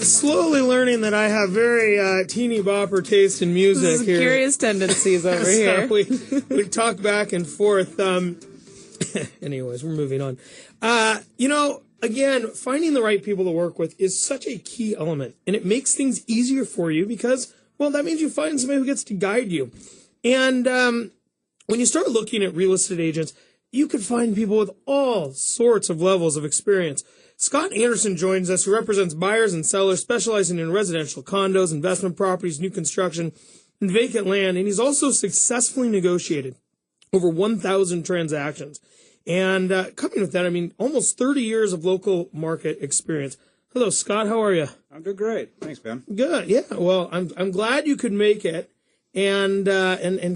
slowly learning that I have very teeny bopper taste in music This is here. curious tendencies over So here. we talk back and forth. Anyways, we're moving on. Again, finding the right people to work with is such a key element, and it makes things easier for you because, well, that means you find somebody who gets to guide you. And when you start looking at real estate agents, you could find people with all sorts of levels of experience. Scott Anderson joins us, who represents buyers and sellers specializing in residential condos, investment properties, new construction, and vacant land. And he's also successfully negotiated over 1,000 transactions. And coming with that, I mean, almost 30 years of local market experience. Hello, Scott. How are you? I'm doing great. Thanks, Ben. Good. Yeah. Well, I'm glad you could make it and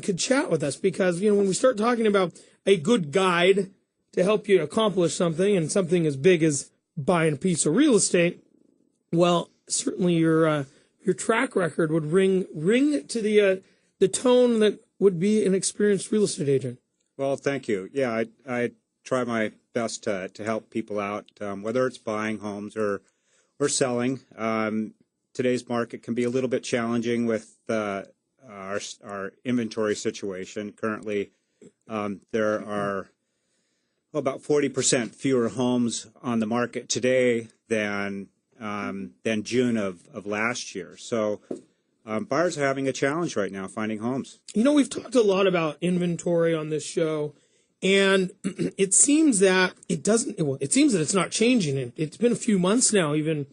could chat with us because, when we start talking about a good guide to help you accomplish something and something as big as buying a piece of real estate, well, certainly your track record would ring to the tone that would be an experienced real estate agent. Well, thank you. Yeah, I try my best to help people out, whether it's buying homes or selling. Today's market can be a little bit challenging with our inventory situation. Currently, there are about 40% fewer homes on the market today than June of last year. So buyers are having a challenge right now finding homes. We've talked a lot about inventory on this show, and it seems that it's not changing. It's been a few months now, even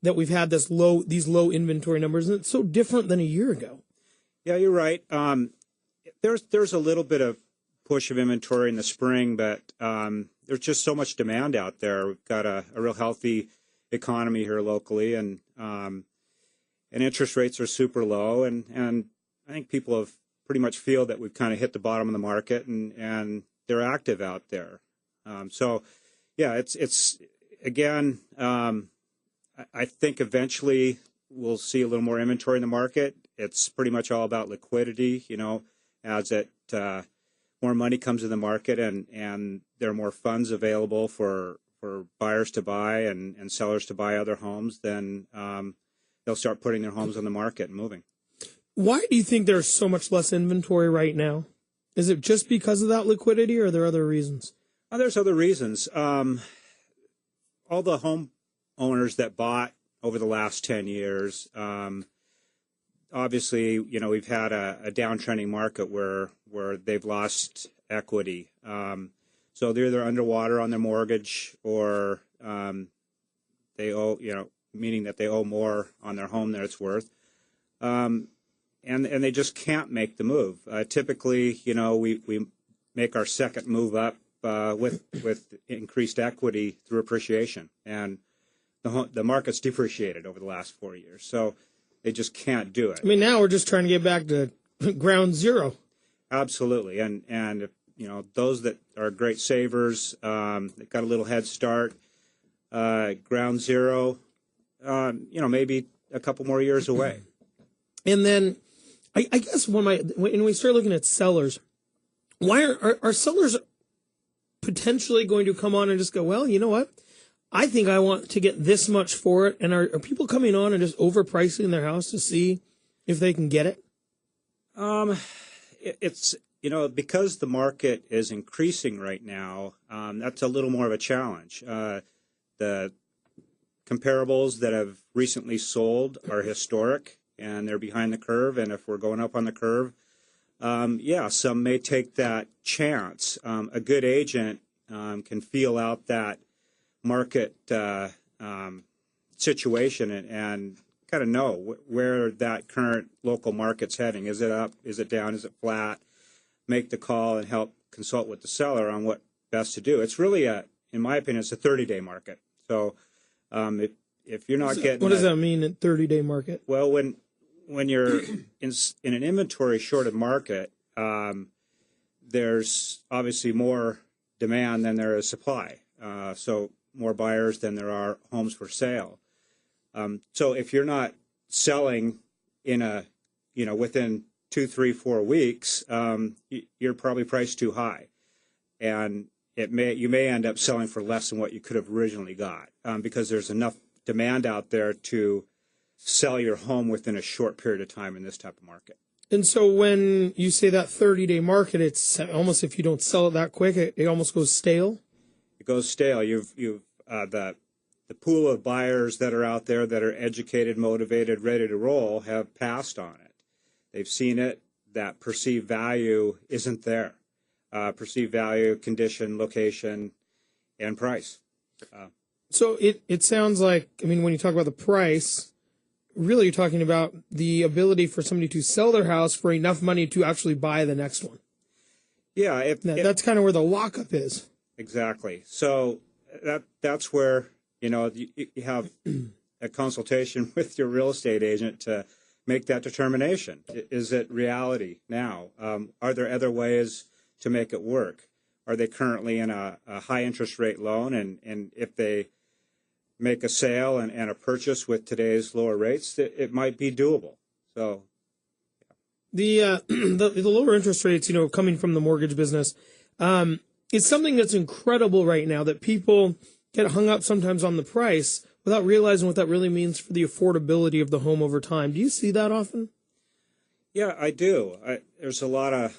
that we've had these low inventory numbers, and it's so different than a year ago. Yeah, you're right. There's a little bit of push of inventory in the spring, but there's just so much demand out there. We've got a real healthy economy here locally, and interest rates are super low, and I think people have pretty much feel that we've kind of hit the bottom of the market, and they're active out there. So, yeah, it's again, I think eventually we'll see a little more inventory in the market. It's pretty much all about liquidity, as more money comes in the market and there are more funds available for buyers to buy and sellers to buy other homes, then they'll start putting their homes on the market and moving. Why do you think there's so much less inventory right now? Is it just because of that liquidity, or are there other reasons? There's other reasons. All the home owners that bought over the last 10 years, obviously, we've had a downtrending market where they've lost equity. So they're either underwater on their mortgage or they owe, meaning that they owe more on their home than it's worth. And they just can't make the move. Typically, we make our second move up with increased equity through appreciation. And the market's depreciated over the last 4 years. So they just can't do it. I mean, now we're just trying to get back to ground zero. Absolutely. And those that are great savers, that got a little head start, ground zero, maybe a couple more years away. And then I guess when we start looking at sellers, why are sellers potentially going to come on and just go, well, you know what? I think I want to get this much for it. And are people coming on and just overpricing their house to see if they can get it? It's, because the market is increasing right now, that's a little more of a challenge. The comparables that have recently sold are historic, and they're behind the curve. And if we're going up on the curve, some may take that chance. A good agent can feel out that market situation and kind of know where that current local market's heading. Is it up? Is it down? Is it flat? Make the call and help consult with the seller on what best to do. It's really in my opinion, it's a 30-day market. So if you're not getting... What does that mean, a 30-day market? Well, when you're in an inventory shorted market, there's obviously more demand than there is supply. So more buyers than there are homes for sale. So if you're not selling within 2, 3, 4 weeks, you're probably priced too high, and you may end up selling for less than what you could have originally got, because there's enough demand out there to sell your home within a short period of time in this type of market. And so when you say that 30-day market, it's almost, if you don't sell it that quick, it almost goes stale. It goes stale. You've the pool of buyers that are out there that are educated, motivated, ready to roll have passed on it. They've seen it. That perceived value isn't there. Perceived value, condition, location, and price. So it sounds like, I mean, when you talk about the price, really you're talking about the ability for somebody to sell their house for enough money to actually buy the next one. Yeah. That's kind of where the lockup is. Exactly. So that's where, you have a consultation with your real estate agent to make that determination. Is it reality now? Are there other ways to make it work? Are they currently in a high interest rate loan? And if they make a sale and a purchase with today's lower rates, it might be doable. So the lower interest rates, coming from the mortgage business, is something that's incredible right now, that people get hung up sometimes on the price without realizing what that really means for the affordability of the home over time. Do you see that often? Yeah, I do. There's a lot of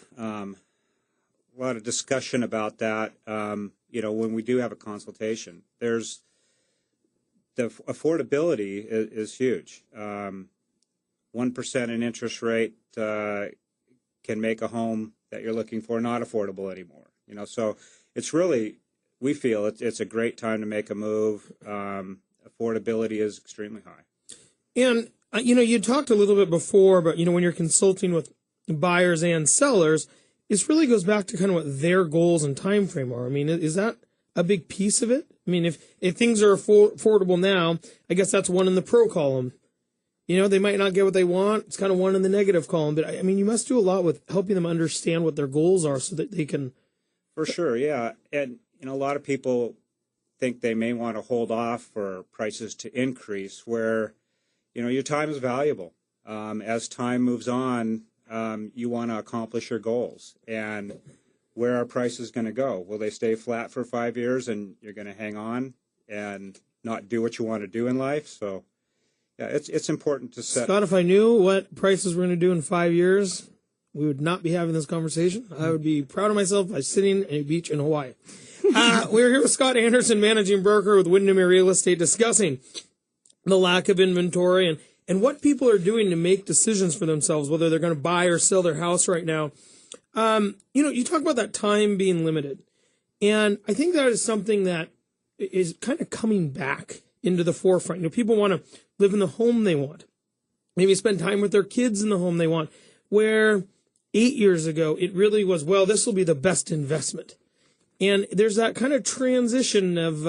discussion about that. When we do have a consultation, there's the affordability is huge. 1% in interest rate can make a home that you're looking for not affordable anymore. So it's really, we feel it's a great time to make a move. Affordability is extremely high. And, you talked a little bit before, but, when you're consulting with buyers and sellers, this really goes back to kind of what their goals and time frame are. I mean, is that a big piece of it? I mean, if things are affordable now, I guess that's one in the pro column. They might not get what they want. It's kind of one in the negative column. But, I mean, you must do a lot with helping them understand what their goals are so that they can... For sure, yeah. And, a lot of people think they may want to hold off for prices to increase where, your time is valuable. As time moves on, you want to accomplish your goals. And where are prices going to go? Will they stay flat for 5 years and you're going to hang on and not do what you want to do in life? So, yeah, it's important to set. Scott, if I knew what prices we're going to do in 5 years, we would not be having this conversation. I would be proud of myself by sitting at a beach in Hawaii. We're here with Scott Anderson, managing broker with Windermere Real Estate, discussing the lack of inventory and what people are doing to make decisions for themselves, whether they're going to buy or sell their house right now. You talk about that time being limited. And I think that is something that is kind of coming back into the forefront. People want to live in the home they want, maybe spend time with their kids in the home they want, where 8 years ago it really was, well, this will be the best investment. And there's that kind of transition of,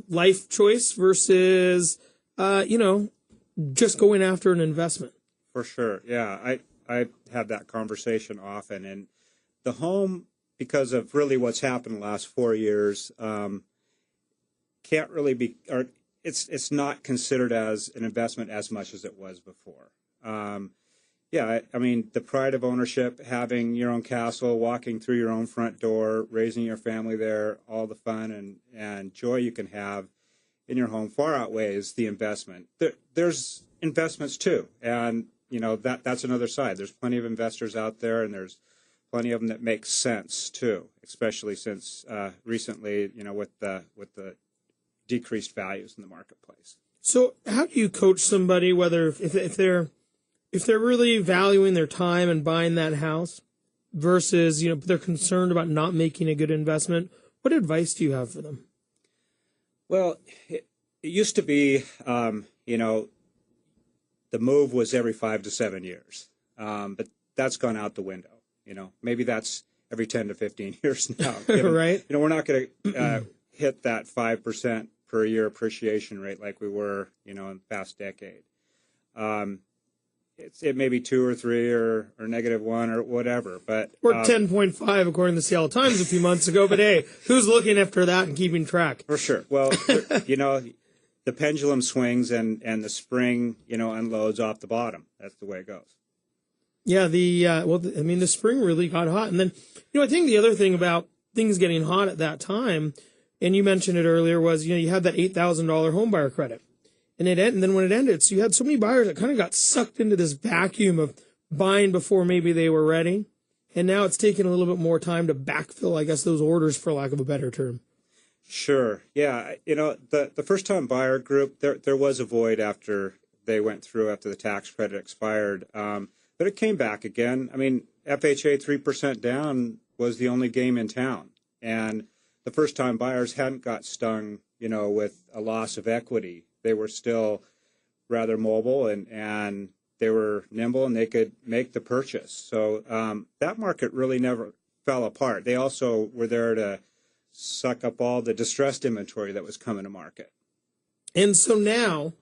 life choice versus, just going after an investment. For sure. Yeah. I have that conversation often. And the home, because of really what's happened the last 4 years, can't really be, or it's not considered as an investment as much as it was before. The pride of ownership, having your own castle, walking through your own front door, raising your family there, all the fun and joy you can have in your home far outweighs the investment. There's investments too, and that's another side. There's plenty of investors out there, and there's plenty of them that make sense too, especially since recently, with the decreased values in the marketplace. So, how do you coach somebody, whether if they're really valuing their time and buying that house versus, they're concerned about not making a good investment? What advice do you have for them? Well, it used to be, the move was every 5 to 7 years, but that's gone out the window. Maybe that's every 10 to 15 years now. Right. We're not going to hit that 5% per year appreciation rate like we were, in the past decade. It may be 2 or 3 or -1 or whatever, but or 10.5 according to the Seattle Times a few months ago. But hey, who's looking after that and keeping track? For sure. Well, the pendulum swings and the spring, unloads off the bottom. That's the way it goes. Yeah. The spring really got hot, and then I think the other thing about things getting hot at that time, and you mentioned it earlier, was you had that $8,000 home buyer credit. and then when it ended, so you had so many buyers that kind of got sucked into this vacuum of buying before maybe they were ready. And now it's taking a little bit more time to backfill, I guess, those orders, for lack of a better term. Sure. Yeah. The first-time buyer group, there was a void after they went through after the tax credit expired. But it came back again. I mean, FHA 3% down was the only game in town. And the first-time buyers hadn't got stung, with a loss of equity. They were still rather mobile and they were nimble and they could make the purchase. So that market really never fell apart. They also were there to suck up all the distressed inventory that was coming to market. And so now,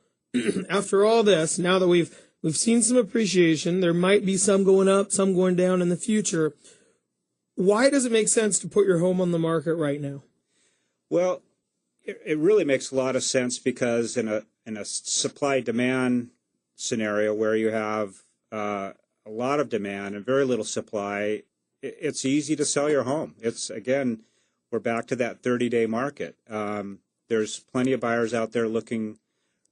after all this, now that we've seen some appreciation, there might be some going up, some going down in the future. Why does it make sense to put your home on the market right now? Well, it really makes a lot of sense because in a supply-demand scenario where you have a lot of demand and very little supply, it's easy to sell your home. It's, again, we're back to that 30-day market. There's plenty of buyers out there looking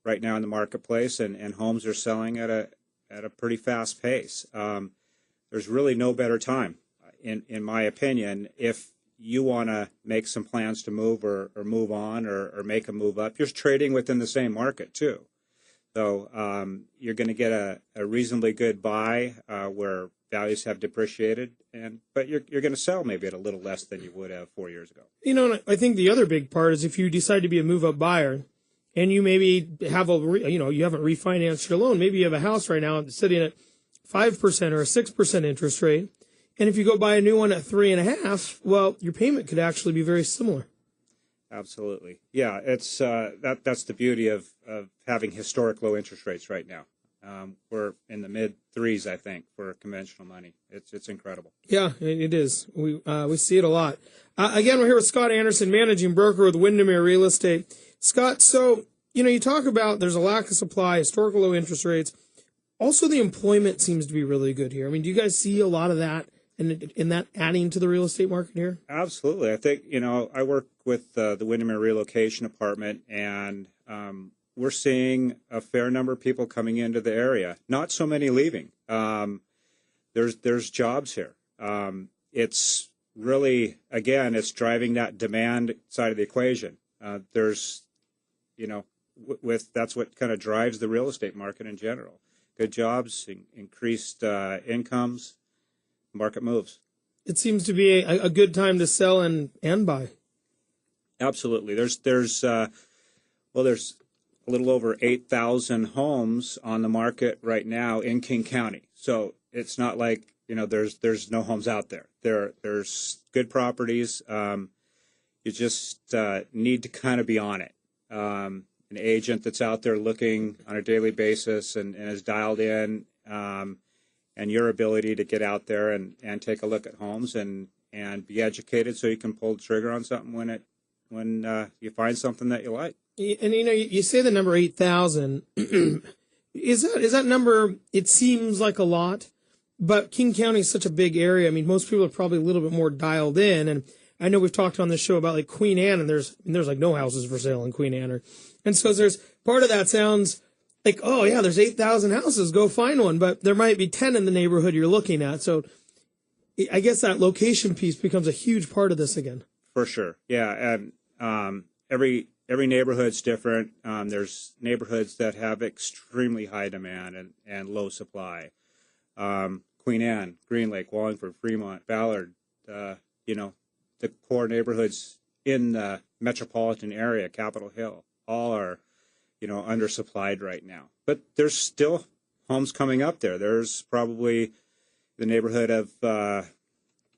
right now in the marketplace, and homes are selling at a pretty fast pace. There's really no better time, in my opinion, if you want to make some plans to move or move on or make a move up. You're trading within the same market too. So you're going to get a reasonably good buy where values have depreciated, but you're going to sell maybe at a little less than you would have 4 years ago. And I think the other big part is if you decide to be a move-up buyer and you maybe have you haven't refinanced your loan, maybe you have a house right now sitting at 5% or a 6% interest rate, and if you go buy a new one at 3.5%, well, your payment could actually be very similar. Absolutely. Yeah, it's that's the beauty of having historic low interest rates right now. We're in the mid threes, I think, for conventional money. It's incredible. Yeah, it is. We see it a lot. Again, we're here with Scott Anderson, managing broker with Windermere Real Estate. Scott, so you talk about there's a lack of supply, historical low interest rates. Also, the employment seems to be really good here. I mean, do you guys see a lot of that and that adding to the real estate market here? Absolutely. I think I work with the Windermere Relocation Department, and we're seeing a fair number of people coming into the area. Not so many leaving. There's jobs here. It's really, again, it's driving that demand side of the equation. There's, that's what kind of drives the real estate market in general. Good jobs, increased incomes, market moves. It seems to be a good time to sell and buy. Absolutely. There's a little over 8,000 homes on the market right now in King County. So it's not like, there's no homes out there. There's good properties. You just need to kind of be on it. An agent that's out there looking on a daily basis and is dialed in, and your ability to get out there and take a look at homes and be educated so you can pull the trigger on something when you find something that you like. And you say the number 8,000. Is that number? It seems like a lot, but King County is such a big area. I mean, most people are probably a little bit more dialed in. And I know we've talked on this show about like Queen Anne, and there's like no houses for sale in Queen Anne, and so there's part of that sounds like, oh yeah, there's 8,000 houses, go find one, but there might be 10 in the neighborhood you're looking at. So I guess that location piece becomes a huge part of this again. For sure, yeah, and every neighborhood's different. There's neighborhoods that have extremely high demand and low supply. Queen Anne, Green Lake, Wallingford, Fremont, Ballard, the core neighborhoods in the metropolitan area, Capitol Hill, all are, undersupplied right now. But there's still homes coming up there. There's probably the neighborhood of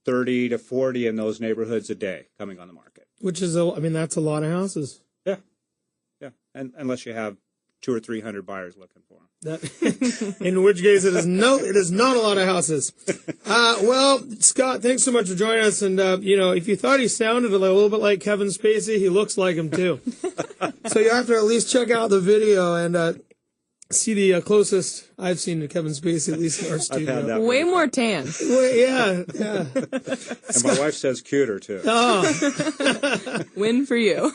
30 to 40 in those neighborhoods a day coming on the market. Which is, that's a lot of houses. Yeah, and unless you have 200 or 300 buyers looking for them. In which case it is not a lot of houses. Well, Scott, thanks so much for joining us. And, if you thought he sounded a little bit like Kevin Spacey, he looks like him too. So you have to at least check out the video and see the closest I've seen to Kevin Spacey, at least in our studio. Way more tan. Yeah. And my wife says cuter too. Oh. Win for you.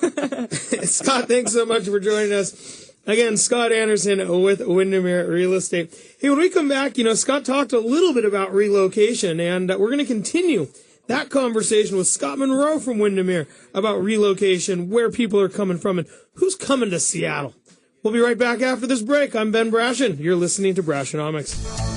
Scott, thanks so much for joining us. Again, Scott Anderson with Windermere Real Estate. Hey, when we come back, Scott talked a little bit about relocation, and we're going to continue that conversation with Scott Monroe from Windermere about relocation, where people are coming from, and who's coming to Seattle. We'll be right back after this break. I'm Ben Brashen. You're listening to Brashenomics.